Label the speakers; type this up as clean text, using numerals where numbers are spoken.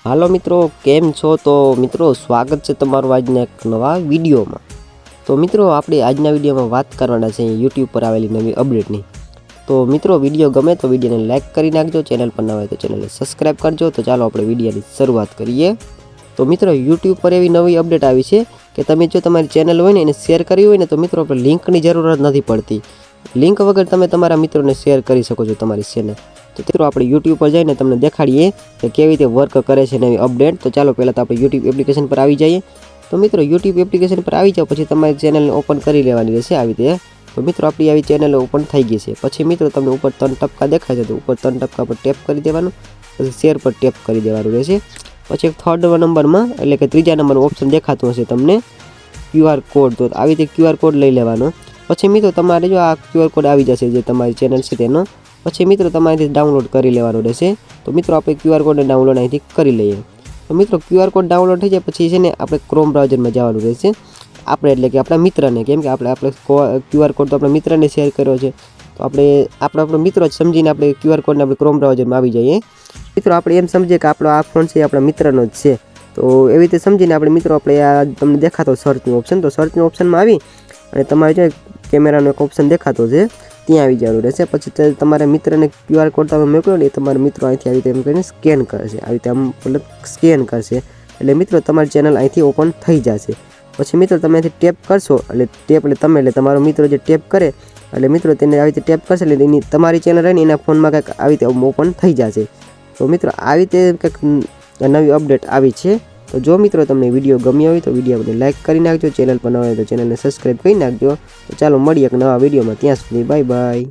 Speaker 1: હાલો મિત્રો, કેમ છો? તો મિત્રો સ્વાગત છે તમારું આજના એક નવા વિડીયોમાં। તો મિત્રો આપણે આજના વિડીયોમાં વાત કરવાના છે YouTube પર આવેલી નવી અપડેટની। તો મિત્રો વિડીયો ગમે તો વિડીયોને લાઇક કરી નાખજો, ચેનલ પર નવા હોય તો ચેનલને સબસ્ક્રાઇબ કરજો। તો ચાલો આપણે વિડીયોની શરૂઆત કરીએ। તો મિત્રો YouTube પર એવી નવી અપડેટ આવી છે કે તમે જો તમારી ચેનલ હોય ને એને શેર કરવી હોય ને તો મિત્રો આપણે લિંકની જરૂરત નથી પડતી। લિંક વગર તમે તમારા મિત્રોને શેર કરી શકો છો તમારી ચેનલ। તો મિત્રો આપણે YouTube પર જઈને તમને દેખાડીએ કે કેવી રીતે વર્ક કરે છે નવી અપડેટ। તો ચાલો પહેલાં તો આપણે YouTube એપ્લિકેશન પર આવી જઈએ। તો મિત્રો YouTube એપ્લિકેશન પર આવી જાઓ પછી તમારી ચેનલને ઓપન કરી લેવાની રહેશે આવી રીતે। તો મિત્રો આપણી આવી ચેનલ ઓપન થઈ ગઈ છે। પછી મિત્રો તમને ઉપર 3 ટપકા દેખાય છે તો ઉપર 3 ટપકા પર ટેપ કરી દેવાનું, પછી શેર પર ટેપ કરી દેવાનું રહેશે। પછી થર્ડ નંબરમાં એટલે કે ત્રીજા નંબરનું ઓપ્શન દેખાતું હશે તમને QR કોડ, તો આવી રીતે QR કોડ લઈ લેવાનો। પછી મિત્રો તમારે જો આ QR કોડ આવી જશે જે તમારી ચેનલ છે તેનો, પછી મિત્રો તમારે ડાઉનલોડ કરી લેવાનો રહેશે। તો મિત્રો આપણે QR કોડને ડાઉનલોડ અહીંથી કરી લઈએ। તો મિત્રો QR કોડ ડાઉનલોડ થઈ જાય પછી છે ને આપણે ક્રોમ બ્રાઉઝરમાં જવાનું રહેશે આપણે, એટલે કે આપણા મિત્રને, કેમ કે આપણે QR કોડ તો આપણા મિત્રને શેર કર્યો છે તો આપણો મિત્રો જ સમજીને આપણે QR કોડને આપણે ક્રોમ બ્રાઉઝરમાં આવી જઈએ। મિત્રો આપણે એમ સમજીએ કે આપણો આ ફોન છે એ આપણા મિત્રનો જ છે, તો એવી રીતે સમજીને આપણે મિત્રો આપણે આ તમને દેખાતો સર્ચનું ઓપ્શન, તો સર્ચનું ઓપ્શનમાં આવી અને તમારે જો કેમેરાનો એક ઓપ્શન દેખાતો છે ત્યાં આવી જવાનું રહેશે। પછી તમારા મિત્રને QR કોડ તમે મોકલો ને એ તમારા મિત્રો અહીંથી આવી રીતે એમ કરીને સ્કેન કરશે, આવી રીતે આમ મતલબ સ્કેન કરશે એટલે મિત્રો તમારી ચેનલ અહીંથી ઓપન થઈ જશે। પછી મિત્રો તમે અહીંથી ટેપ કરશો એટલે તમારો મિત્રો જે ટેપ કરે એટલે મિત્રો તેને આવી રીતે ટેપ કરશે એટલે એની તમારી ચેનલ રહે ને એના ફોનમાં કંઈક આવી રીતે ઓપન થઈ જશે। તો મિત્રો આવી રીતે કંઈક નવી અપડેટ આવી છે। તો જો મિત્રો તમને વિડીયો ગમ્યો હોય તો વિડીયોને લાઇક કરી નાખજો, ચેનલ પર ન હોય તો ચેનલને સબસ્ક્રાઈબ કરી નાખજો। તો ચાલો મળીએ એક નવા વિડીયોમાં, ત્યાં સુધી બાય બાય।